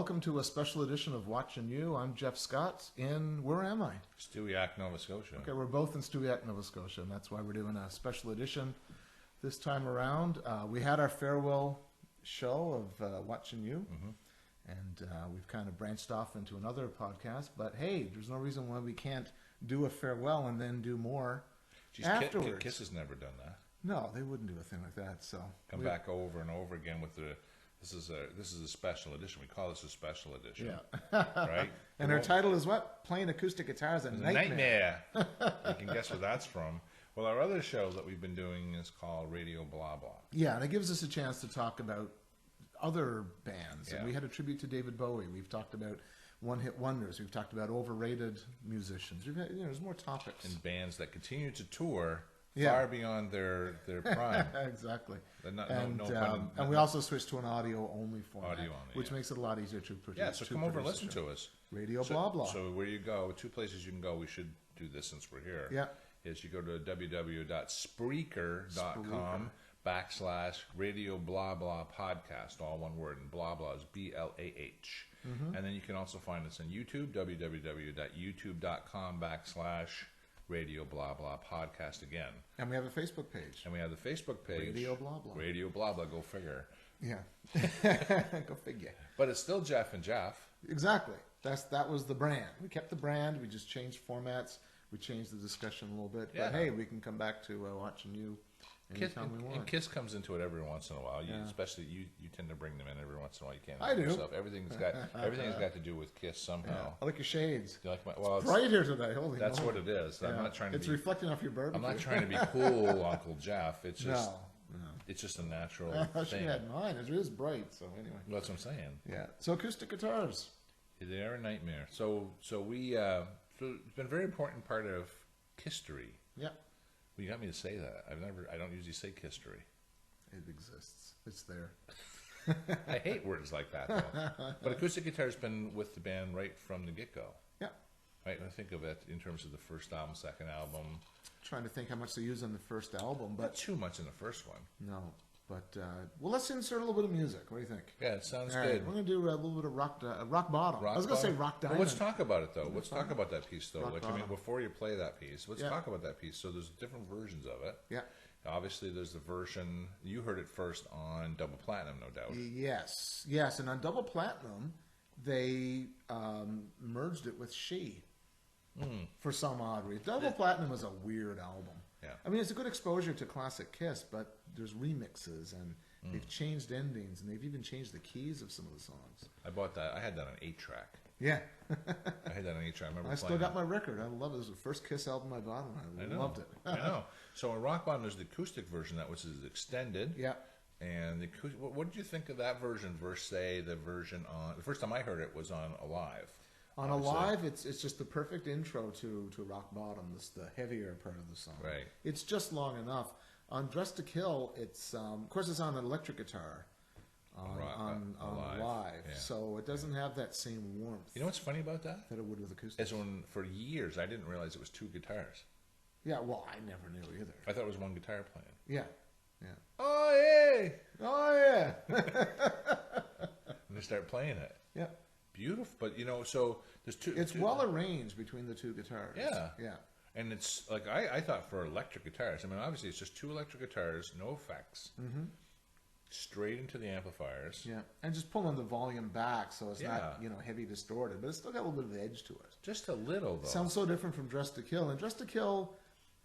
welcome to a special edition of Watchin You. I'm Jeff Scott where am I? Stewiacke, Nova Scotia. Okay, we're both in Stewiacke, Nova Scotia, and that's why we're doing a special edition this time around. We had our farewell show of Watchin You, and we've kind of branched off into another podcast, but hey, there's no reason why we can't do a farewell and then do more afterwards. Kiss has never done that. No, they wouldn't do a thing like that. So come back over and over again with the. This is a special edition. We call this a special edition. Yeah. Right? And our title is what? Playing acoustic guitar is a nightmare. You can guess where that's from. Well, our other show that we've been doing is called Radio Blah Blah. Yeah, and it gives us a chance to talk about other bands. Yeah. And we had a tribute to David Bowie. We've talked about one-hit wonders. We've talked about overrated musicians. We've had, there's more topics. And bands that continue to tour far beyond their prime. Exactly. And we also switched to an audio-only format, which yeah. makes it a lot easier to produce. Yeah, so come over and listen to us. Radio Blah Blah. So where you go, two places you can go. We should do this since we're here. Yeah. Is you go to www.spreaker.com/Radio Blah Blah Podcast, all one word, and blah blah is BLAH. And then you can also find us on YouTube, www.youtube.com/Radio Blah Blah Podcast again. And we have a Facebook page. Radio Blah Blah. Radio Blah Blah, go figure. Yeah. Go figure. But it's still Jeff and Jeff. Exactly. That was the brand. We kept the brand. We just changed formats. We changed the discussion a little bit. Yeah. But hey, we can come back to Watchin You anytime we want. And Kiss comes into it every once in a while. Especially you tend to bring them in every once in a while. You can't. I do. Yourself. Everything's got to do with Kiss somehow. Yeah. I like your shades. You like it's bright here today. Holy that's moly. what it is. I'm not trying to. It's reflecting off your barbecue. I'm not trying to be cool, Uncle Jeff. It's just. No. It's just a natural I thing. should have had mine. It is bright. So anyway. Well, that's what I'm saying. Yeah. So acoustic guitars. They are a nightmare. So we. So it's been a very important part of history. Yeah. Well, you got me to say that. I don't usually say history. It exists. It's there. I hate words like that, though. But acoustic guitar's been with the band right from the get-go. Yeah. Right? When I think of it in terms of the first album, second album. Trying to think how much they used on the first album, but not too much in the first one. No. But well, let's insert a little bit of music. What do you think? Yeah, it sounds All good. Right, we're gonna do a little bit of rock bottom. I was gonna say rock diamond. Well, let's talk about it though. Let's talk about that piece though. Rock bottom. Before you play that piece, let's talk about that piece. So there's different versions of it. Yeah. Obviously, there's the version you heard it first on Double Platinum, no doubt. Yes, and on Double Platinum, they merged it with She for some odd reason. Double Platinum was a weird album. Yeah. I mean, it's a good exposure to classic Kiss, but there's remixes and they've changed endings and they've even changed the keys of some of the songs. I bought that. I had that on 8-track. Yeah. I had that on 8-track. I remember I still got my record. I love it. It was the first Kiss album I bought and I loved it. I know. So on Rock Bottom, there's the acoustic version that was extended. Yeah. And the what did you think of that version versus, say, the version on... The first time I heard it was on Alive. On Alive, it's just the perfect intro to Rock Bottom. This the heavier part of the song. Right. It's just long enough. On Dressed to Kill, it's of course it's on an electric guitar. On Live, yeah. So it doesn't have that same warmth. You know what's funny about that? That it would with acoustic. Is when for years I didn't realize it was two guitars. Yeah, well, I never knew either. I thought it was one guitar playing. Yeah, yeah. Oh yeah, oh yeah. And they start playing it. Yeah. Beautiful, but so there's two. It's well arranged between the two guitars. Yeah, yeah. And it's like I thought for electric guitars. I mean, obviously it's just two electric guitars, no effects, straight into the amplifiers. Yeah, and just pulling the volume back so it's not heavy distorted, but it's still got a little bit of edge to it. Just a little though. Sounds so different from Dressed to Kill, and Dressed to Kill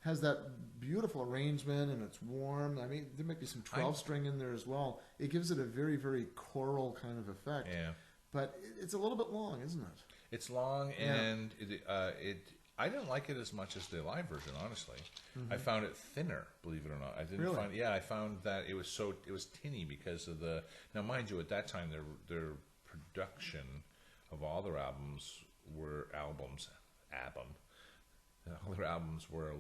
has that beautiful arrangement and it's warm. I mean, there might be some 12-string in there as well. It gives it a very, very choral kind of effect. Yeah. But it's a little bit long, isn't it? It's long, and I didn't like it as much as the live version, honestly. I found it thinner, believe it or not. I didn't find. Yeah, I found that it was tinny because of the. Now, mind you, at that time, their production of all their albums were all their albums were a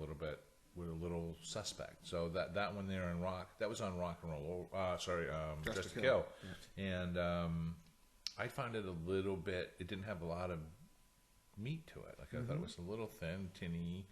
little suspect. So that one there in rock, that was on Rock and Roll. Just to Kill, and. I found it a little bit. It didn't have a lot of meat to it. Like I thought it was a little thin, tinny,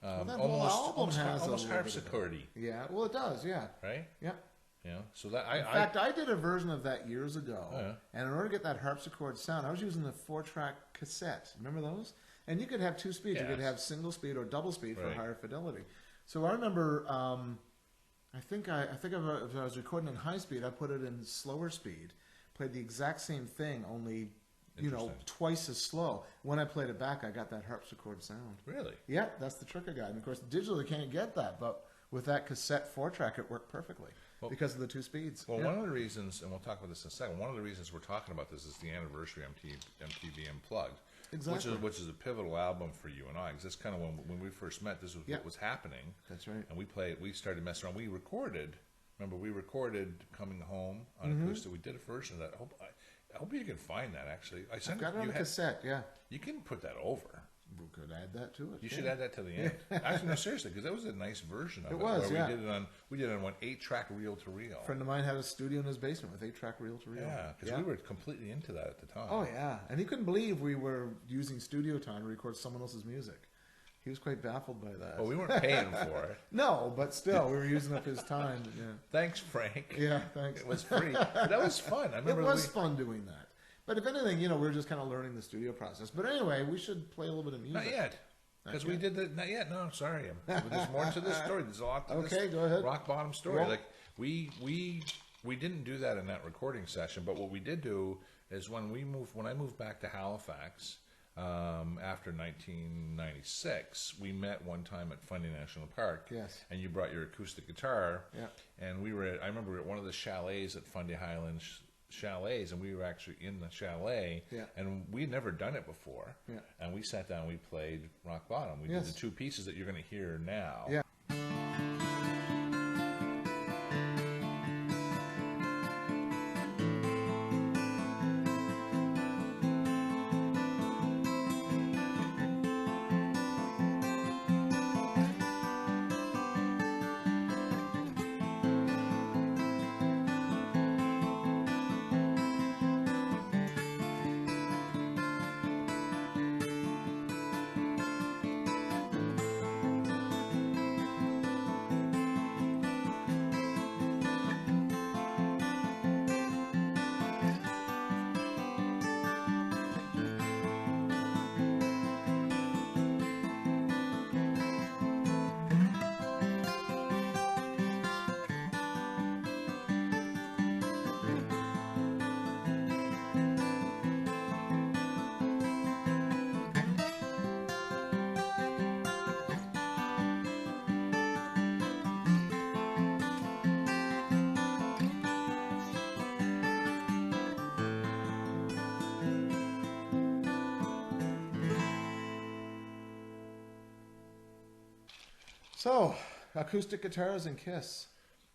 Well, that whole album has almost a little bit of harpsichordy. Yeah, well, it does. Yeah. Right. Yeah. You know, so that In fact, I did a version of that years ago, and in order to get that harpsichord sound, I was using the 4-track cassette. Remember those? And you could have 2 speeds. You could have single speed or double speed for higher fidelity. So I remember, I think if I was recording in high speed, I put it in slower speed, played the exact same thing, only twice as slow. When I played it back, I got that harpsichord sound. Really? Yeah, that's the trick I got. And of course, digitally you can't get that, but with that cassette 4-track, it worked perfectly because of the 2 speeds. Well, one of the reasons, and we'll talk about this in a second, one of the reasons we're talking about this is the anniversary MTV Unplugged. Exactly. Which is a pivotal album for you and I, because that's kind of when we first met. This was what was happening. That's right. And we started messing around. We recorded. Remember, we recorded "Coming Home" on acoustic. We did a version of that. I hope you can find that. Actually, I've got it on a cassette. Yeah, you can put that over. We could add that to it. You should add that to the end. Actually, no, seriously, because that was a nice version of it. It was, where we did it on one 8-track reel to reel. A friend of mine had a studio in his basement with 8-track reel to reel. Yeah, because we were completely into that at the time. Oh yeah, and he couldn't believe we were using studio time to record someone else's music. He was quite baffled by that. Well, we weren't paying for it. No, but still, we were using up his time. Yeah. Thanks, Frank. Yeah, thanks. It was free. But that was fun. I remember it was fun doing that. But if anything, we were just kind of learning the studio process. But anyway, we should play a little bit of music. Not yet. Because we did the not yet. No, sorry. There's more to this story. There's a lot to this go ahead. rock bottom story. Well, like we didn't do that in that recording session, but what we did do is when I moved back to Halifax after 1996, we met one time at Fundy National Park. Yes. And you brought your acoustic guitar. Yeah. And I remember we were at one of the chalets at Fundy Highlands chalets, and we were actually in the chalet, and we'd never done it before, and we sat down, we played rock bottom. We did the 2 pieces that you're going to hear now. Yeah. So, acoustic guitars and Kiss.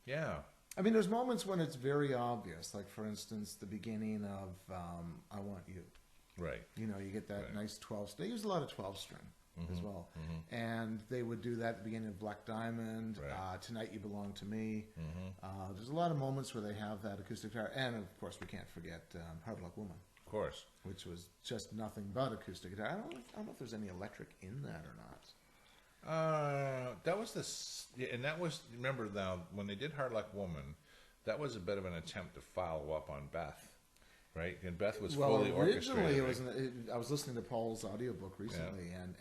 Yeah. I mean, there's moments when it's very obvious, like for instance, the beginning of "I Want You." Right. You get that nice 12. They use a lot of 12-string as well, and they would do that at the beginning of Black Diamond. Right. "Tonight You Belong to Me." There's a lot of moments where they have that acoustic guitar, and of course, we can't forget "Hard Luck Woman." Of course. Which was just nothing but acoustic guitar. I don't know if there's any electric in that or not. That was and that was, remember now, when they did Hard Luck Woman, that was a bit of an attempt to follow up on Beth, right? And Beth was fully orchestrated. Originally, I was listening to Paul's audiobook recently, and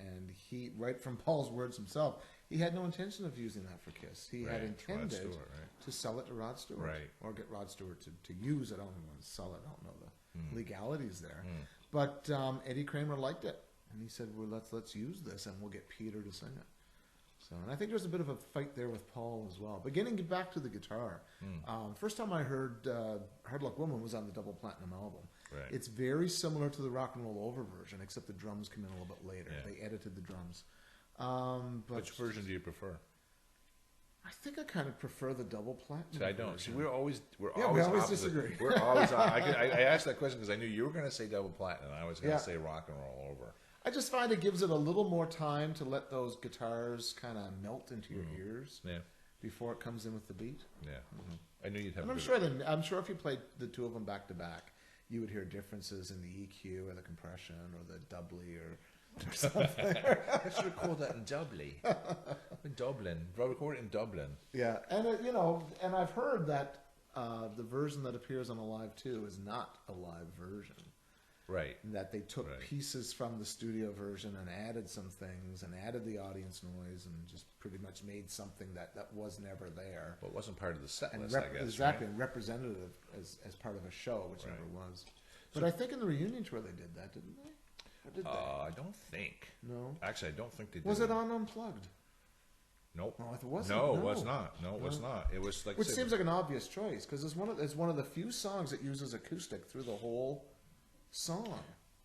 he, right from Paul's words himself, he had no intention of using that for Kiss. He had intended to sell it to Rod Stewart, or get Rod Stewart to use it. I don't want to sell it. I don't know the legalities there. But Eddie Kramer liked it. And he said, "Well, let's use this, and we'll get Peter to sing it." So, and I think there's a bit of a fight there with Paul as well. But getting back to the guitar, first time I heard "Hard Luck Woman" was on the Double Platinum album. Right. It's very similar to the Rock and Roll Over version, except the drums come in a little bit later. Yeah. They edited the drums. But which version do you prefer? I think I kind of prefer the Double Platinum. See, I don't. version. See, we always opposite. disagree. We're always. I asked that question because I knew you were going to say Double Platinum, and I was going to say Rock and Roll Over. I just find it gives it a little more time to let those guitars kind of melt into your ears before it comes in with the beat. Yeah, I knew you'd have. And I'm sure if you played the 2 of them back to back, you would hear differences in the EQ or the compression or the doubly or something. I should record that in doubly. In Dublin, record it in Dublin. Yeah, and and I've heard that the version that appears on Alive 2 is not a live version. Right. That they took pieces from the studio version and added some things and added the audience noise and just pretty much made something that was never there. Well, it wasn't part of the set list, I guess. Exactly, right? representative as part of a show, whichever it was. But I think in the reunion tour they did that, didn't they? Or did they? I don't think. No. Actually, I don't think they did. Was it on Unplugged? Nope. No, it wasn't. No, it was not. No, it was not. It was like. Which seems like an obvious choice because it's one of the few songs that uses acoustic through the whole song.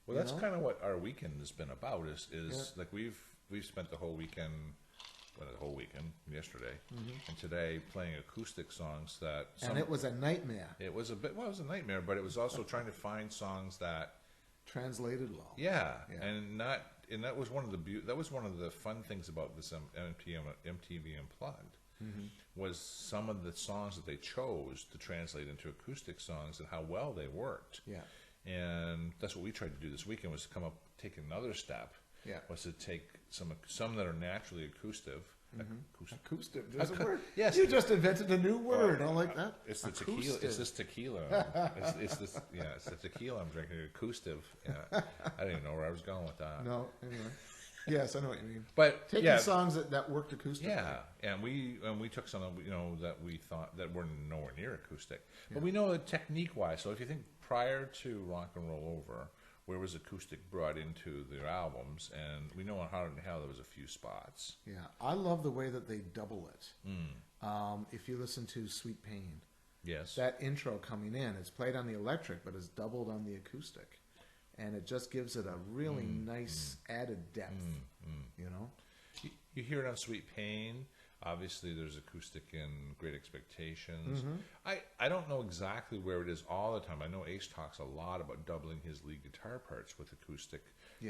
Well, that's kind of what our weekend has been about. Is like we've spent the whole weekend, yesterday and today playing acoustic songs that. And it was a nightmare. It was it was a nightmare, but it was also trying to find songs that translated well. Yeah, and that was one of the fun things about this MTV Unplugged. Was some of the songs that they chose to translate into acoustic songs and how well they worked. Yeah. And that's what we tried to do this weekend, was to take another step. Yeah. Was to take some that are naturally acoustic. Acoustic. There's a word. Yes. You just invented a new word. I like that. It's the tequila. It's this tequila. it's this. Yeah. It's the tequila I'm drinking. Acoustic. Yeah. I didn't even know where I was going with that. No. Anyway. Yes, I know what you mean. But taking songs that worked acoustic. Yeah, and we took some that we thought that were nowhere near acoustic. But we know that technique-wise. So if you think prior to Rock and Roll Over, where was acoustic brought into their albums, and we know on Hard in Hell there was a few spots. Yeah, I love the way that they double it. If you listen to Sweet Pain, yes, that intro coming in, it's played on the electric, but it's doubled on the acoustic. And it just gives it a really nice added depth, you know? You hear it on Sweet Pain. Obviously, there's acoustic in Great Expectations. I don't know exactly where it is all the time. I know Ace talks a lot about doubling his lead guitar parts with acoustic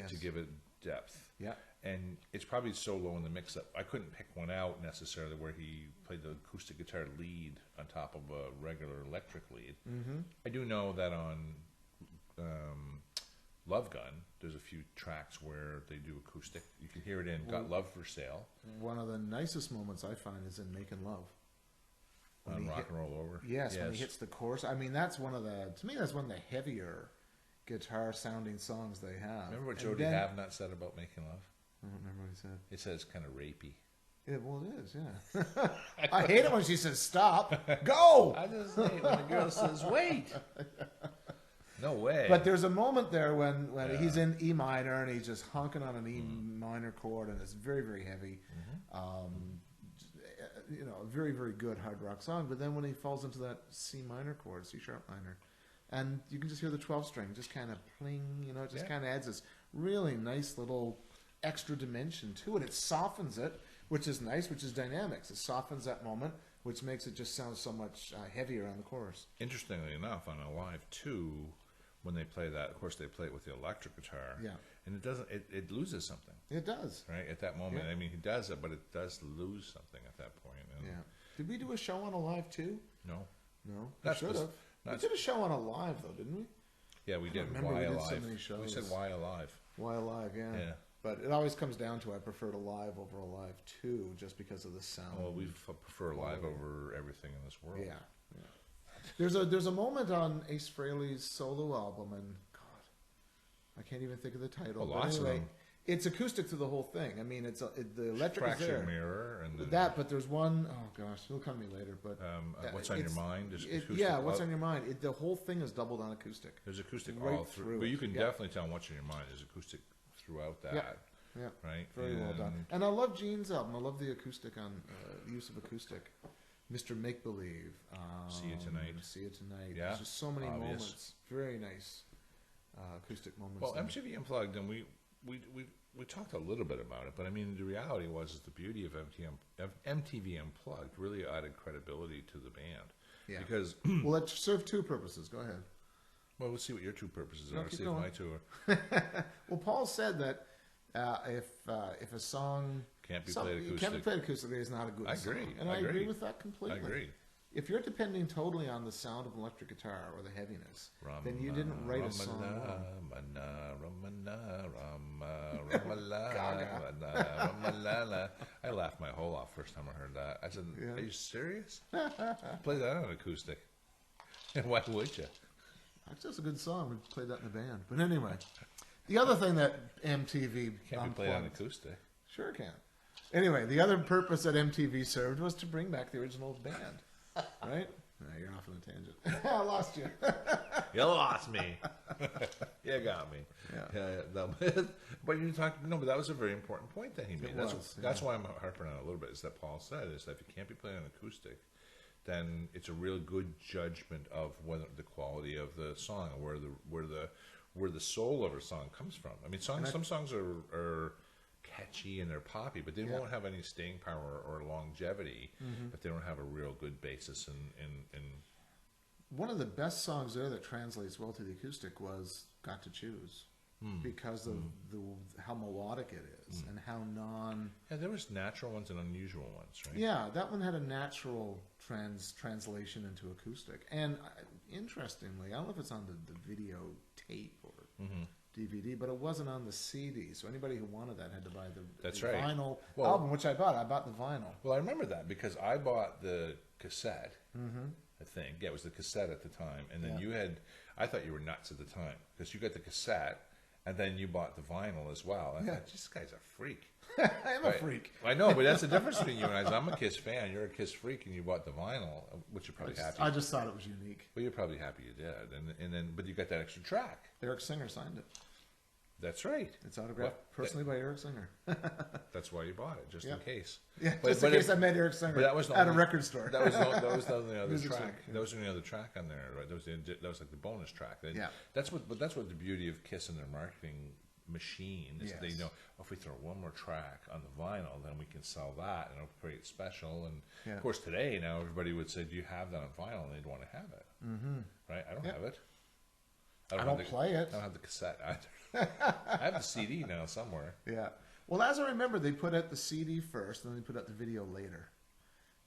to give it depth. Yeah. And it's probably so low in the mix-up. I couldn't pick one out necessarily where he played the acoustic guitar lead on top of a regular electric lead. I do know that on... Love Gun, there's a few tracks where they do acoustic. You can hear it in Got Love for Sale. One of the nicest moments I find is in Making Love. On Rock and Roll Over. Yes, when he hits the chorus. I mean, that's one of the heavier guitar sounding songs they have. Remember what Jody Havnot said about Making Love? I don't remember what he said. It says kind of rapey. Yeah, well, it is, yeah. I hate it when she says, stop, go! I just hate when the girl says, wait! No way. But there's a moment there when he's in E minor and he's just honking on an E minor chord and it's very, very heavy. A very, very good hard rock song. But then when he falls into that C minor chord, C sharp minor, and you can just hear the 12 string just kind of pling, it just kind of adds this really nice little extra dimension to it. It softens it, which is nice, which is dynamics. It softens that moment, which makes it just sound so much heavier on the chorus. Interestingly enough, on Alive 2, when they play that, of course, they play it with the electric guitar. Yeah. And it doesn't. It loses something. It does. Right at that moment. Yeah. I mean, he does it, but it does lose something at that point. And Did we do a show on Alive too? No. No. We should have. We did a show on Alive though, didn't we? Yeah, we did. Remember, Why we did Alive? so many shows. We said Why Alive? Why Alive? Yeah. Yeah. But it always comes down to I preferred Alive over Alive 2 just because of the sound. Well, we prefer Alive over everything in this world. Yeah. There's a moment on Ace Frehley's solo album, and God, I can't even think of the title. Well, lots of them. It's acoustic through the whole thing. I mean, the electric is there. Mirror and that, but there's one, oh gosh, it'll come to me later. But What's on Your Mind? What's on Your Mind? The whole thing is doubled on acoustic. There's acoustic all through, but you can definitely tell What's on Your Mind is acoustic throughout that. Yeah, right. Very well done. And I love Gene's album. I love the acoustic on use of acoustic. Mr. Make Believe. See You Tonight. See You Tonight. Yeah, there's just so many moments. Very nice acoustic moments. Well, MTV Unplugged, and we talked a little bit about it, but I mean, the reality was the beauty of MTV Unplugged really added credibility to the band. Yeah. Because well, it served two purposes. Go ahead. Well, let's see what your two purposes are. See if my two are. Well, Paul said that if a song can't be played acoustically, it's not a good song. And I agree with that completely. I agree. If you're depending totally on the sound of an electric guitar or the heaviness, then you didn't write a song. I laughed my whole off first time I heard that. I said, "Are you serious? Play that on acoustic." And why would you? It's just a good song. We played that in the band. But anyway, the other thing that MTV Can't be played on acoustic. Sure can. Anyway, the other purpose that MTV served was to bring back the original band, right? No, you're off on a tangent. I lost you. You lost me. You got me. Yeah. No, but you talked. No, but that was a very important point that he made. That's why I'm harping on it a little bit. Is that Paul said is that if you can't be playing on acoustic, then it's a real good judgment of whether the quality of the song, or where the soul of a song comes from. I mean, some songs are catchy and they're poppy, but they won't have any staying power or longevity if they don't have a real good basis in one of the best songs there that translates well to the acoustic was "Got to Choose," because of how melodic it is and how Yeah, there was natural ones and unusual ones, right? Yeah, that one had a natural translation into acoustic. And interestingly, I don't know if it's on the video tape or DVD, but it wasn't on the CD. So anybody who wanted that had to buy the vinyl album, which I bought. I bought the vinyl. Well, I remember that because I bought the cassette. I think it was the cassette at the time, and then you had. I thought you were nuts at the time because you got the cassette, and then you bought the vinyl as well. I thought, this guy's a freak. I'm a freak. I know, but that's the difference between you and I. I'm a Kiss fan. You're a Kiss freak, and you bought the vinyl, which you're probably happy. I just thought it was unique. Well, you're probably happy you did, and then but you got that extra track. Eric Singer signed it. That's right. It's autographed personally by Eric Singer. That's why you bought it, just in case. Yeah, just in case I met Eric Singer at a record store. That was the only other track. That was the only other track on there, right? That was like the bonus track. That's what the beauty of Kiss and their marketing machine is. They know, if we throw one more track on the vinyl, then we can sell that and it'll create special. And of course, today now everybody would say, "Do you have that on vinyl?" And they'd want to have it, right? I don't have it. I don't play it. I don't have the cassette either. I have the CD now somewhere. Yeah. Well, as I remember, they put out the CD first, and then they put out the video later.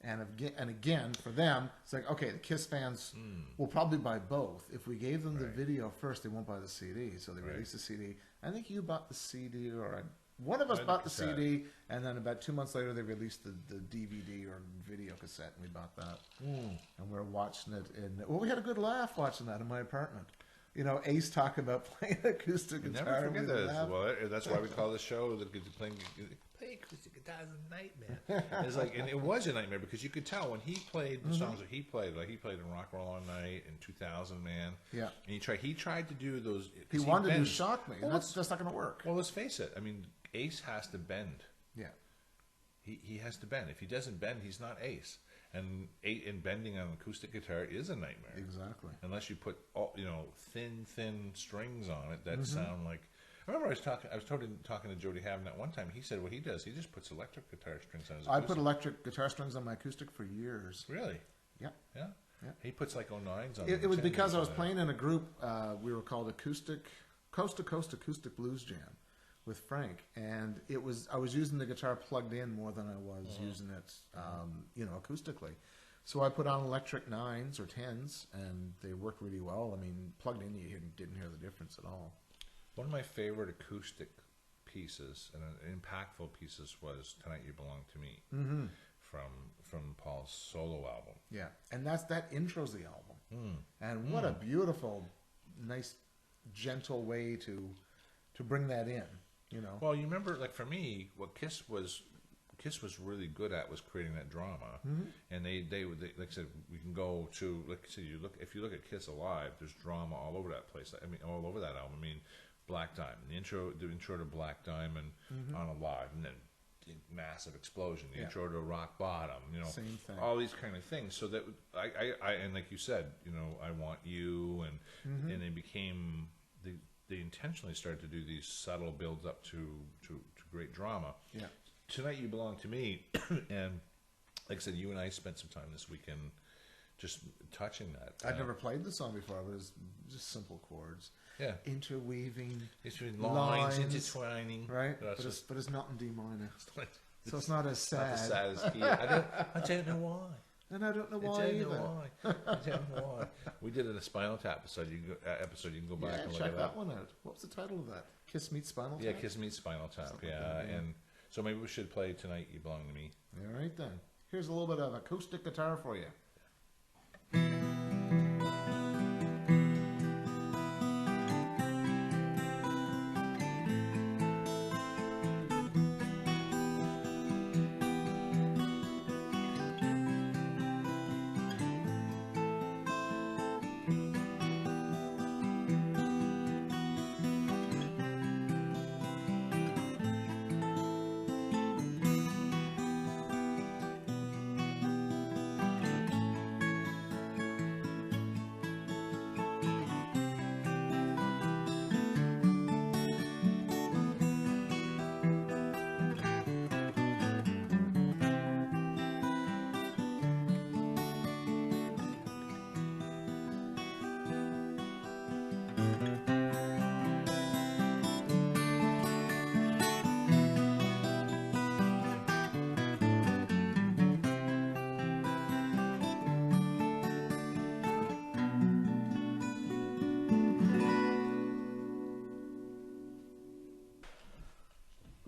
And again, for them, it's like, okay, the Kiss fans will probably buy both. If we gave them the video first, they won't buy the CD. So they released the CD. I think you bought the CD, or one of us bought the CD, and then about 2 months later, they released the DVD or video cassette, and we bought that. And we were watching it. We had a good laugh watching that in my apartment. You know, Ace talking about playing acoustic guitar. Never forget that. Well, that's why we call the show playing acoustic guitar is a nightmare. It's like, and it was a nightmare because you could tell when he played the songs that he played, like he played in Rock Roll All Night in 2000, man. Yeah. And he tried to do those. He wanted to shock me, and that's just not going to work. Well, let's face it. I mean, Ace has to bend. Yeah. He has to bend. If he doesn't bend, he's not Ace. And bending on an acoustic guitar is a nightmare. Exactly. Unless you put thin strings on it that sound like. I remember I was talking to Jody Havnet one time. He said what he does, he just puts electric guitar strings on his acoustic. I put electric guitar strings on my acoustic for years. Really? Yeah. Yeah. Yeah. He puts like 09s on. It was because I was playing in a group. We were called Acoustic, Coast to Coast Acoustic Blues Jam, with Frank, and I was using the guitar plugged in more than I was using it, acoustically. So I put on electric 9s or 10s, and they worked really well. I mean, plugged in, you didn't hear the difference at all. One of my favorite acoustic pieces and impactful pieces was "Tonight You Belong to Me" from Paul's solo album. Yeah, and that intro's the album, and what a beautiful, nice, gentle way to bring that in. You know. Well, you remember, like for me, what Kiss was really good at was creating that drama, and they like I said, we can go to, like I said, if you look at Kiss Alive, there's drama all over that place. I mean, all over that album. I mean, Black Diamond, the intro to Black Diamond on Alive, and then the massive explosion, the intro to Rock Bottom, same thing. All these kind of things. So that I and like you said, I Want You, and they became. They intentionally started to do these subtle builds up to great drama. Yeah. Tonight You Belong to Me, and like I said, you and I spent some time this weekend just touching that. I'd never played the song before, but it was just simple chords. Yeah. Interweaving. Lines, intertwining. Right? But it's not in D minor. So it's not as sad. Not the saddest key. I don't know why. And I don't know why I don't know why. We did a Spinal Tap episode. You can go back and look at that. Check that one out. What was the title of that? Kiss Meets Spinal Tap? Yeah, Kiss Meets Spinal Tap. Yeah, and so maybe we should play Tonight You Belong to Me. All right, then. Here's a little bit of acoustic guitar for you.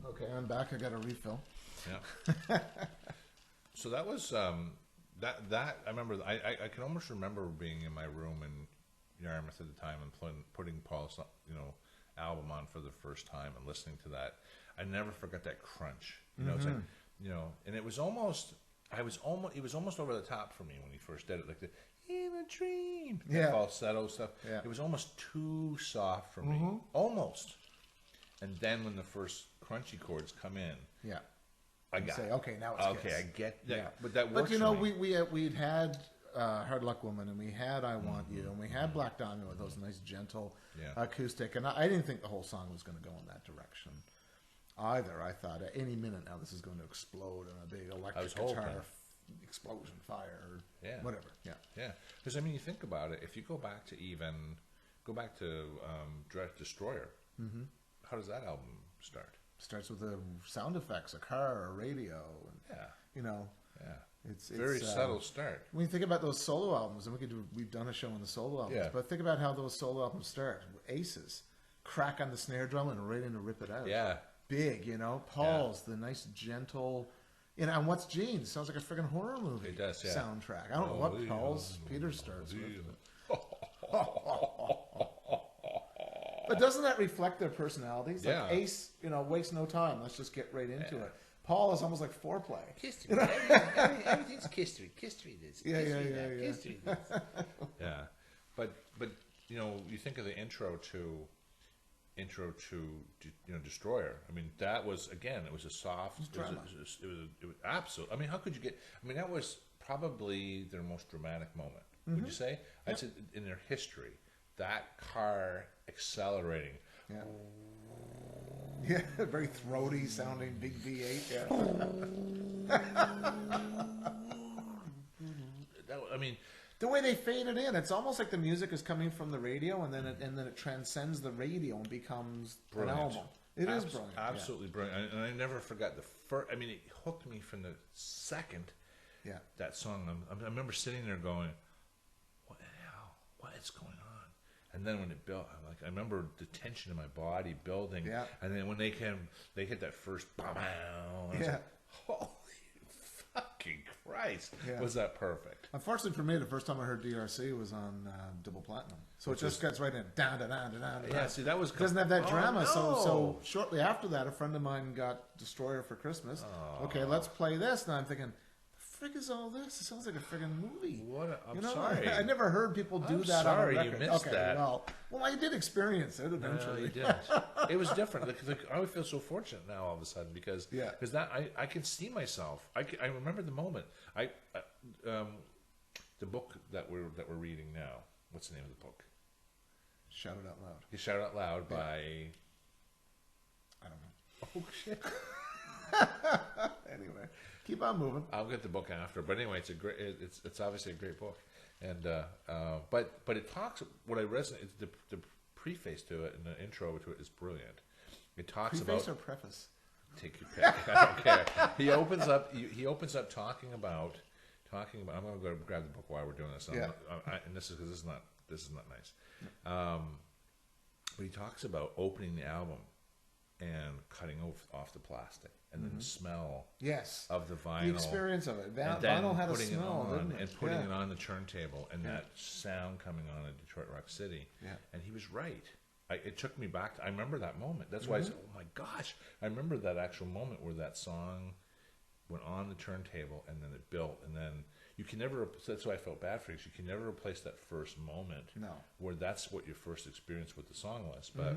Okay, I'm back. I got a refill. Yeah. So that was that. I remember. I can almost remember being in my room in Yarmouth at the time and putting Paul's album on for the first time and listening to that. I never forgot that crunch. It's like, and it was almost. It was almost over the top for me when he first did it, like the "In a Dream," that falsetto stuff. Yeah. It was almost too soft for me, almost. And then when the first crunchy chords come in, I got say, okay, now it's okay. Kiss. I get that, yeah. But that works. But we'd had Hard Luck Woman, and we had I Want You, and we had Black Diamond with those nice gentle acoustic, and I didn't think the whole song was going to go in that direction either. I thought at any minute now this is going to explode in a big electric guitar explosion, fire, or whatever. Yeah. Because I mean, you think about it. If you go back to Destroyer, how does that album start? Starts with the sound effects, a car, a radio, and it's very subtle start. When you think about those solo albums, and we've done a show on the solo albums, but think about how those solo albums start. Aces, crack on the snare drum and ready to rip it out. Yeah. Big, Paul's the nice gentle, and what's Gene's? Sounds like a friggin' horror movie. It does, soundtrack. I don't know what Paul's Peter starts with. But doesn't that reflect their personalities? Like Ace, wastes no time. Let's just get right into it. Paul is almost like foreplay. History. Everything's history. History this. History this. Yeah. But you think of the intro to Destroyer. I mean, that was, again, it was a soft drama. It was absolute. I mean, how could you get? I mean, that was probably their most dramatic moment. Would you say? I'd say in their history, that car accelerating. Yeah, very throaty sounding, big V8. I mean, the way they faded in, it's almost like the music is coming from the radio, and then it transcends the radio and becomes an album. It is brilliant, absolutely brilliant. And I never forgot the first. I mean, it hooked me from the second. That song. I remember sitting there going, "What the hell? What is going on?" And then when it built, I remember the tension in my body building. And then when they hit that first bam, I was like, holy fucking Christ, was that perfect? Unfortunately for me, the first time I heard DRC was on Double Platinum, so it just gets right in down. Yeah, see, that was it doesn't have that drama. No. So shortly after that, a friend of mine got Destroyer for Christmas. Okay, let's play this. And I'm thinking, frick is all this? It sounds like a friggin' movie. I'm sorry. I never heard people do that on a record. You missed that. Well, I did experience it eventually. You did. It was different. I would feel so fortunate now all of a sudden because that I can see myself. I remember the moment. The book that we're reading now. What's the name of the book? Shout It Out Loud. You Shout It Out Loud by. I don't know. Oh shit. Anyway, keep on moving. I'll get the book after, but anyway, it's obviously a great book, and but it talks. What I resonate the preface to it and the intro to it is brilliant. It talks preface about or preface. Take your pick. I don't care. He opens up talking about. I'm going to go grab the book while we're doing this. And this is not nice. But he talks about opening the album and cutting off the plastic, and then the smell of the vinyl. The experience of it. Vinyl had a smell, didn't it? And putting it on the turntable, and that sound coming on in Detroit Rock City. Yeah. And he was right. It took me back. I remember that moment. That's why I said, oh my gosh. I remember that actual moment where that song went on the turntable, and then it built, and then you can never. That's why I felt bad for you. You can never replace that first moment. No. Where that's what your first experience with the song was. But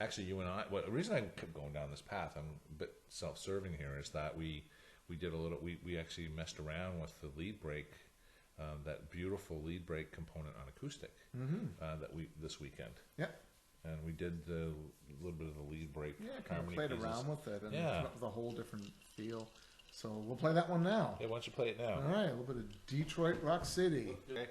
actually, you and I. Well, the reason I kept going down this path, I'm a bit self-serving here, is that we did a little. We actually messed around with the lead break, that beautiful lead break component on acoustic that this weekend. Yeah. And we did a little bit of the lead break. Yeah, kind of played around with it and come up with a whole different feel. So we'll play that one now. Yeah, why don't you play it now? All right, a little bit of Detroit Rock City. Okay.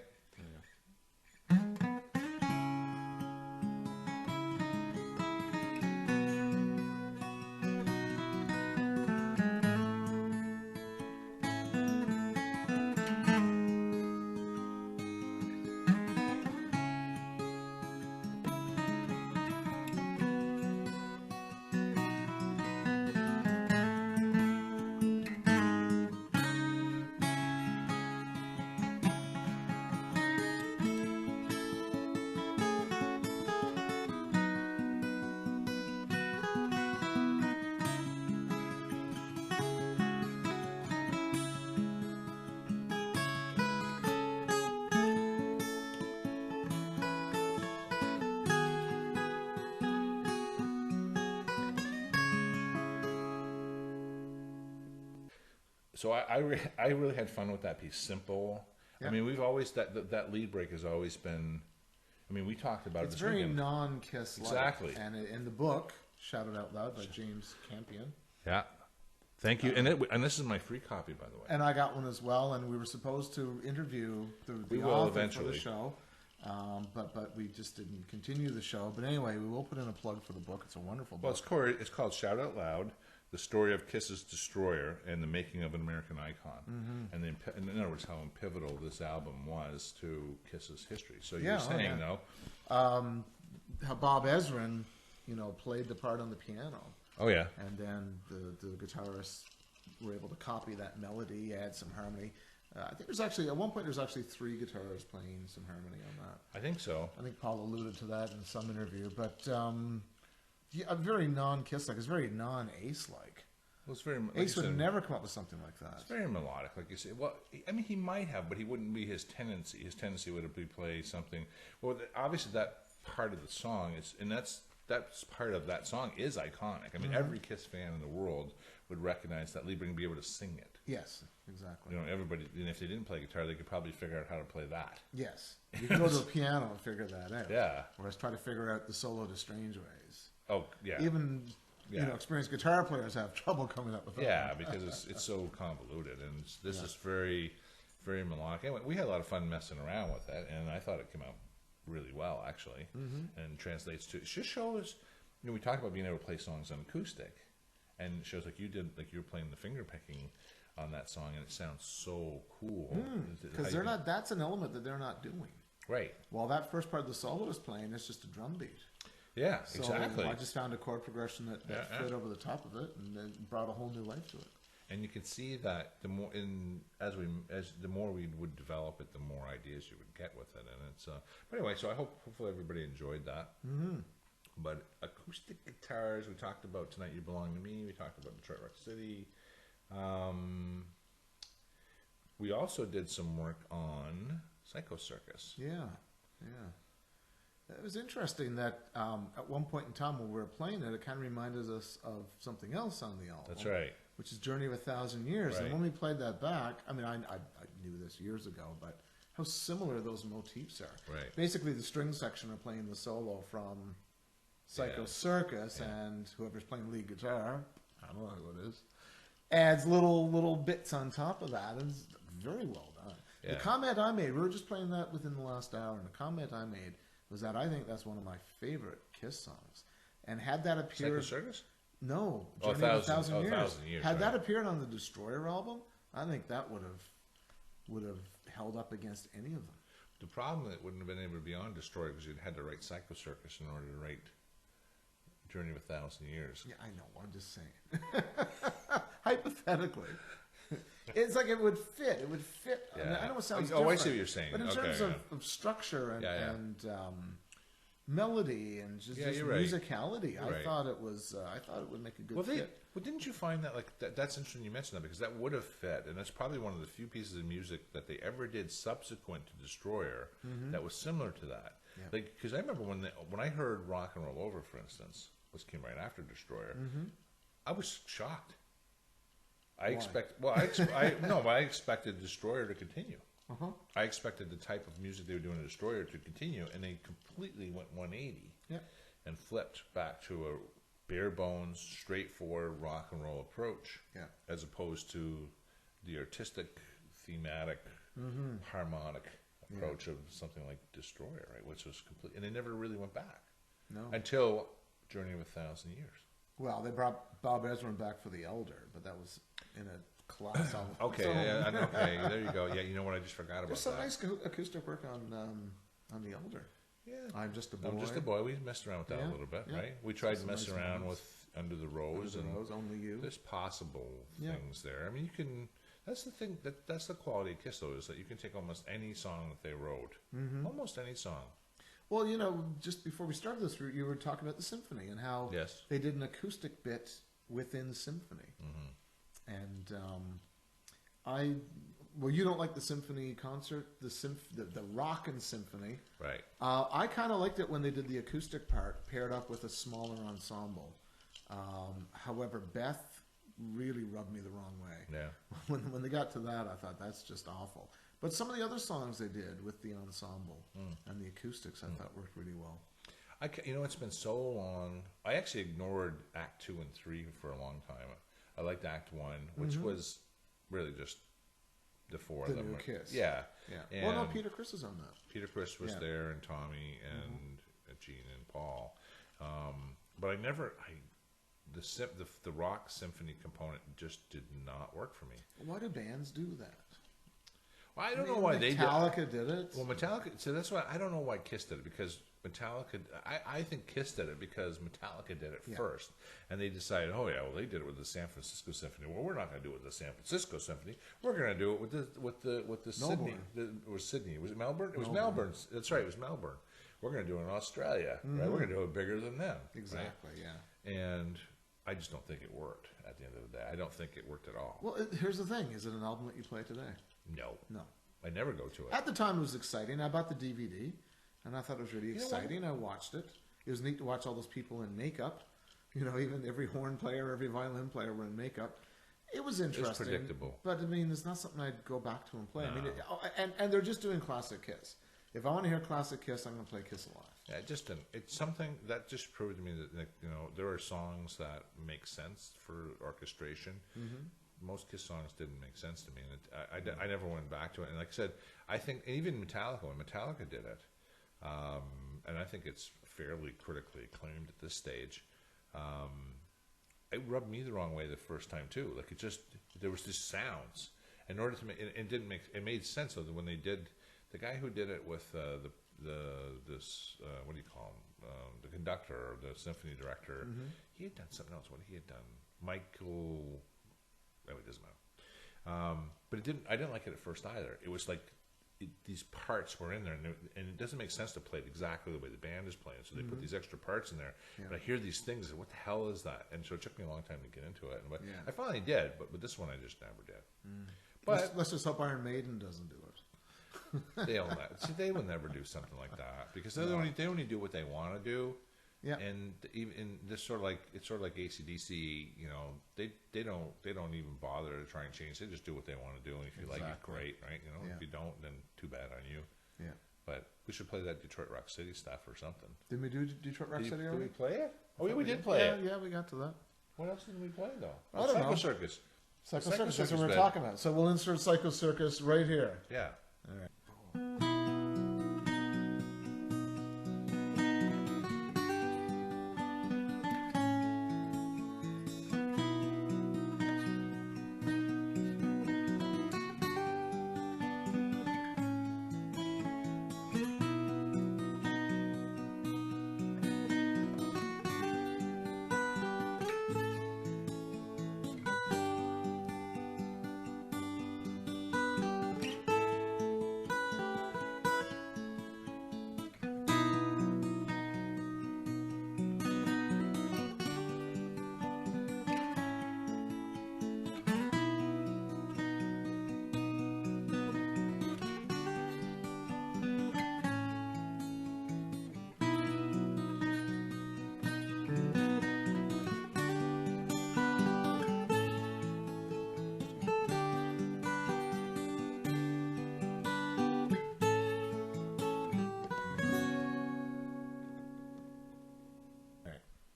So I really had fun with that piece. Simple. Yeah. I mean, we've always that lead break has always been. I mean, we talked about it's it this very weekend. non-Kiss Exactly. And in the book, Shout It Out Loud by James Campion. Yeah. Thank you. And this is my free copy, by the way. And I got one as well. And we were supposed to interview the will author eventually. for the show, but we just didn't continue the show. But anyway, we will put in a plug for the book. It's a wonderful book. Well, it's called Shout Out Loud: The Story of Kiss's Destroyer and the Making of an American Icon. And in other words, how pivotal this album was to Kiss's history. So you're saying, though, how Bob Ezrin, played the part on the piano. Oh yeah. And then the guitarists were able to copy that melody, add some harmony. I think at one point there's actually 3 guitarists playing some harmony on that. I think so. I think Paul alluded to that in some interview, but a very non-Kiss-like. It's very non-Ace-like. Well, it's very. Like Ace would never come up with something like that. It's very melodic, like you say. Well, I mean, he might have, but he wouldn't be his tendency. His tendency would be play something. Well, obviously that part of the song is, and that's part of that song is iconic. I mean, every Kiss fan in the world would recognize that lead break and be able to sing it. Yes, exactly. Everybody, and if they didn't play guitar, they could probably figure out how to play that. Yes, you can go to a piano and figure that out. Yeah. Whereas try to figure out the solo to Strange Ways. Oh, yeah. Even experienced guitar players have trouble coming up with that. Yeah, because it's so convoluted, and this is very, very melodic. Anyway, we had a lot of fun messing around with it, and I thought it came out really well, actually, and translates to. It just shows, we talked about being able to play songs on acoustic, and it shows like you did, like you were playing the finger picking on that song, and it sounds so cool. Because they're not. That's an element that they're not doing. Right. While that first part of the solo is playing, it's just a drum beat. Yeah, So exactly. I just found a chord progression that fit over the top of it, and then brought a whole new life to it. And you can see that the more the more we would develop it, the more ideas you would get with it, and it's. But anyway, so hopefully everybody enjoyed that. But acoustic guitars, we talked about Tonight You Belong to Me. We talked about Detroit Rock City. We also did some work on Psycho Circus. Yeah. It was interesting that at one point in time when we were playing it, it kind of reminded us of something else on the album. That's right. Which is Journey of 1,000 Years. Right. And when we played that back, I mean, I knew this years ago, but how similar those motifs are. Right. Basically, the string section are playing the solo from Psycho Circus, and whoever's playing lead guitar, I don't know who it is, adds little bits on top of that, and it's very well done. Yeah. The comment I made, we were just playing that within the last hour, and the comment I made was that I think that's one of my favorite Kiss songs. And had that appeared... Psycho Circus? No, Oh, Journey of 1,000 Years. 1,000 Years. Had right. that appeared on the Destroyer album, I think that would have held up against any of them. The problem that wouldn't have been able to be on Destroyer because you'd had to write Psycho Circus in order to write Journey of 1,000 Years. Yeah, I know. I'm just saying. Hypothetically. It's like it would fit. It would fit. I, mean, I know it sounds different. I see what you're saying. But in terms of structure and melody and just musicality, I thought it would make a good fit. Well, didn't you find that that's interesting you mentioned that because that would have fit, and that's probably one of the few pieces of music that they ever did subsequent to Destroyer that was similar to that. Yeah. Like, because I remember when I heard Rock and Roll Over, for instance, which came right after Destroyer, I was shocked. I expected Destroyer to continue. I expected the type of music they were doing in Destroyer to continue, and they completely went 180 and flipped back to a bare bones, straightforward rock and roll approach, as opposed to the artistic, thematic, harmonic approach of something like Destroyer, right? Which was complete, and they never really went back until Journey of 1,000 Years. Well, they brought Bob Ezrin back for The Elder, but that was in a class. Okay, there you go. Yeah, you know what? I just forgot about that. There's some nice acoustic work on The Elder. Yeah, I'm Just a Boy. I'm Just a Boy. We messed around with that a little bit, right? We tried to mess around with Under the Rose and Only You. There's possible things there. I mean, you can. That's the thing. That's the quality of Kiss, though, is that you can take almost any song that they wrote, almost any song. Well, just before we started this, you were talking about the symphony and how they did an acoustic bit within the symphony. And you don't like the symphony concert, the Rockin' Symphony. Right. I kind of liked it when they did the acoustic part paired up with a smaller ensemble. However, Beth really rubbed me the wrong way. Yeah. When they got to that, I thought that's just awful. But some of the other songs they did with the ensemble and the acoustics, I thought worked really well. It's been so long. I actually ignored Act 2 and 3 for a long time. I liked Act 1, which was really just the four of them. The new Kiss. Yeah. Yeah. Well, no, Peter Criss is on that. Peter Criss was there, and Tommy, and Gene, and Paul. But I never... The rock symphony component just did not work for me. Why do bands do that? Well, I don't know why they did. Metallica did it. Well, Metallica. So that's why I don't know why Kiss did it, because Metallica. I think Kiss did it because Metallica did it first, and they decided, oh yeah, well they did it with the San Francisco Symphony. Well, we're not going to do it with the San Francisco Symphony. We're going to do it with the Sydney. It was Sydney. Was it Melbourne? It was Melbourne. That's right. It was Melbourne. We're going to do it in Australia. Right? We're going to do it bigger than them. Exactly. Right? Yeah. And I just don't think it worked at the end of the day. I don't think it worked at all. Well, here's the thing. Is it an album that you play today? No. No. I never go to it. At the time, it was exciting. I bought the DVD, and I thought it was really exciting. I watched it. It was neat to watch all those people in makeup. Even every horn player, every violin player were in makeup. It was interesting. It was predictable. But, I mean, it's not something I'd go back to and play. No. I mean, and they're just doing classic Kiss. If I want to hear classic Kiss, I'm going to play Kiss Alive. Yeah, it just didn't. It's something that just proved to me that there are songs that make sense for orchestration. Most Kiss songs didn't make sense to me, and I never went back to it. And like I said, I think even Metallica, when Metallica did it, and I think it's fairly critically acclaimed at this stage, it rubbed me the wrong way the first time too. Like there was just sounds. In order to make it didn't make it made sense though when they did. The guy who did it with this what do you call him? The conductor or the symphony director. He had done something else. What he had done? Michael. Oh, it doesn't matter. But I didn't like it at first either. It was like these parts were in there, and it doesn't make sense to play it exactly the way the band is playing. So they put these extra parts in there. Yeah. And I hear these things, and what the hell is that? And so it took me a long time to get into it. But I finally did. But with this one, I just never did. But let's just hope Iron Maiden doesn't do it. They will never do something like that because they only do what they want to do. Yeah, and even it's sort of like AC/DC. They don't even bother to try and change. They just do what they want to do, and if you like it, great, right? If you don't, then too bad on you. Yeah. But we should play that Detroit Rock City stuff or something. Did we do Detroit Rock City already? Did we play it? Oh, yeah, we did play it. Yeah, we got to that. What else did we play though? I don't know. Psycho Circus. Psycho Circus. That's what we're talking about. So we'll insert Psycho Circus right here. Yeah. All right.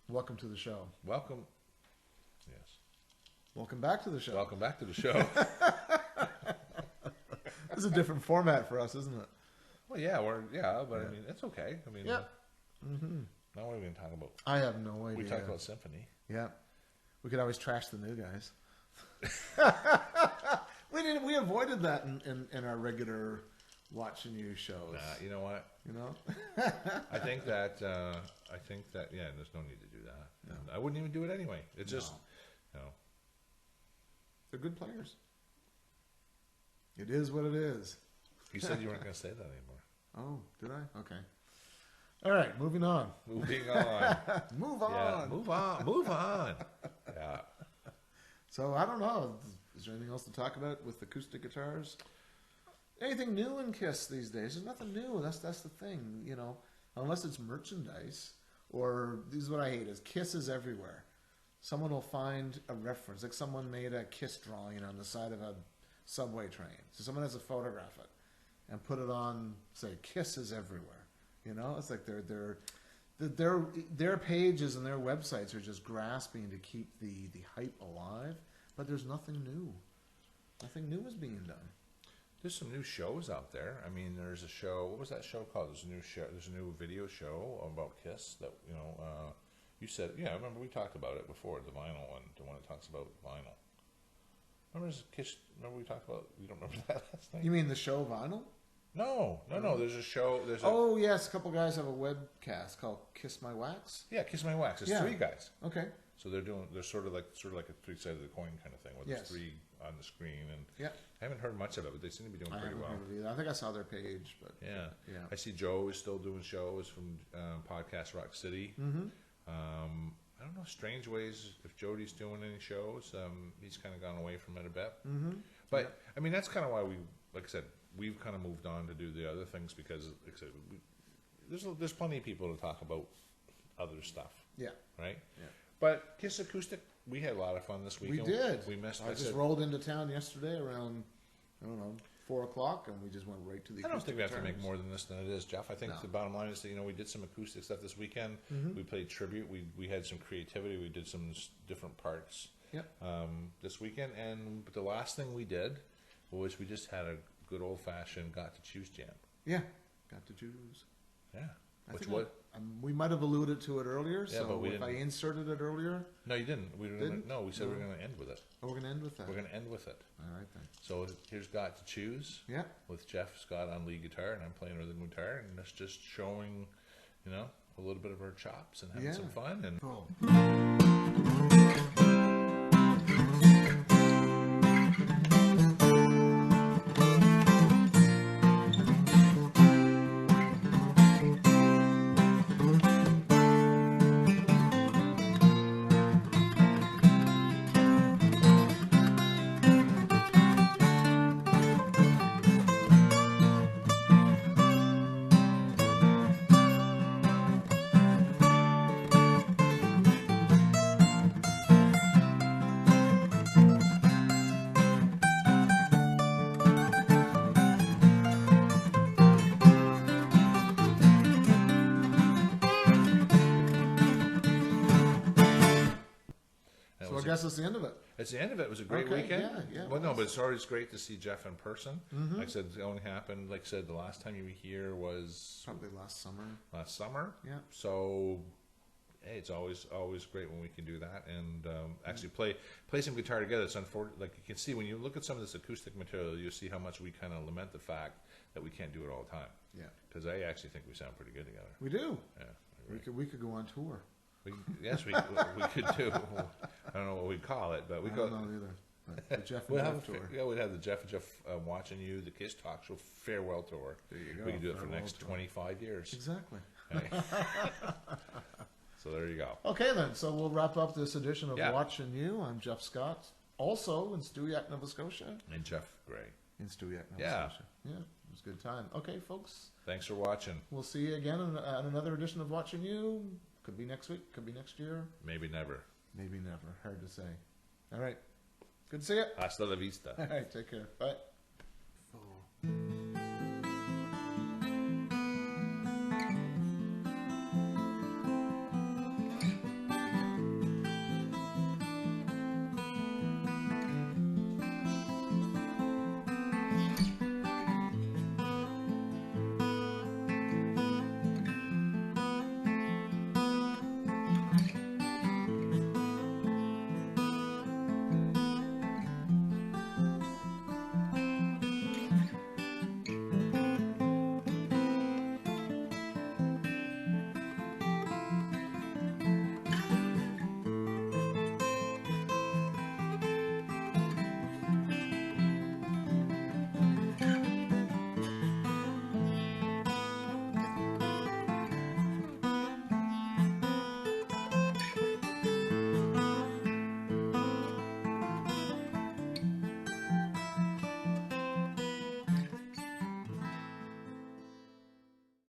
Welcome to the show. Welcome. Yes. Welcome back to the show. Welcome back to the show. This is a different format for us, isn't it? Well, but I mean, it's okay. I mean, now what are we going to talk about? I have no idea. We talked about symphony. Yeah. We could always trash the new guys. We avoided that in our regular Watchin You shows. Nah, you know what? I think that there's no need to do that. No. I wouldn't even do it anyway. It's just they're good players. It is what it is. You said you weren't going to say that anymore. Oh, did I? Okay. All right, moving on. Moving on. Move on. Yeah, move on. Move on. Yeah. So I don't know. Is there anything else to talk about with acoustic guitars? Anything new in Kiss these days? There's nothing new. That's the thing, unless it's merchandise, or this is what I hate is Kiss is everywhere. someone will find a reference, like someone made a KISS drawing on the side of a subway train. So someone has to photograph it and put it on, say, KISS is everywhere. You know, it's like their pages and their websites are just grasping to keep the hype alive, but there's nothing new. Nothing new is being done. There's some new shows out there. I mean, there's a show. What was that show called? There's a new show. There's a new video show about KISS that you said. Yeah, I remember we talked about it before. The vinyl one, the one that talks about vinyl. Remember KISS? Remember we talked about? You don't remember that last night? You mean the show Vinyl? No. There's a show. Oh yes, a couple guys have a webcast called Kiss My Wax. Yeah, Kiss My Wax. It's 3 guys. Okay. So they're sort of like a 3 sided of the coin kind of thing, where there's 3 on the screen, and I haven't heard much of it, but they seem to be doing pretty well. Heard it either. I think I saw their page, but yeah. I see Joe is still doing shows from Podcast Rock City. Mm-hmm. I don't know, Strange Ways, if Jody's doing any shows. He's kind of gone away from it a bit. Mm-hmm. But I mean, that's kind of why like I said, we've kind of moved on to do the other things, because like I said, there's plenty of people to talk about other stuff. Yeah. Right. Yeah. But KISS Acoustic, we had a lot of fun this weekend. We did. We missed. I just rolled into town yesterday around, I don't know, 4 o'clock, and we just went right to the. I don't think we have to make more than this than it is, Jeff. I think the bottom line is that we did some acoustic stuff this weekend. Mm-hmm. We played tribute. We had some creativity. We did some different parts. Yep. This weekend, and the last thing we did was we just had a good old fashioned got to choose jam. Yeah, got to choose. Yeah. Which what? We might have alluded to it earlier. Yeah, so but we if didn't. I inserted it earlier. No, you didn't. We didn't. No, we said we were going to end with it. Oh, we're going to end with that. We're going to end with it. All right then. So here's Got to Choose. Yeah. With Jeff Scott on lead guitar, and I'm playing rhythm guitar, and that's just showing, a little bit of our chops and having some fun. And cool. So I guess that's the end of it. It's the end of it. It was a great weekend. Yeah. Well, no, but it's always great to see Jeff in person. Mm-hmm. Like I said, it only happened. Like I said, the last time you were here was probably last summer. Last summer. Yeah. So, hey, it's always great when we can do that and actually play some guitar together. It's unfortunate. Like you can see when you look at some of this acoustic material, you see how much we kind of lament the fact that we can't do it all the time. Yeah. Because I actually think we sound pretty good together. We do. Yeah. We could go on tour. Yes, we could do. I don't know what we'd call it, but we I don't know either. The Jeff and Jeff tour. Yeah, we'd have the Jeff and Jeff Watching You, the KISS Talk Show farewell tour. There you go. We could do it for the next 25 years. Exactly. Hey. So there you go. Okay then, so we'll wrap up this edition of Watchin' You. I'm Jeff Scott, also in Stewiacke, Nova Scotia. And Jeff Gray. In Stewiacke, Nova Scotia. Yeah, it was a good time. Okay, folks. Thanks for watching. We'll see you again on another edition of Watchin' You. Could be next week, could be next year. Maybe never. Maybe never. Hard to say. All right. Good to see you. Hasta la vista. All right, take care. Bye.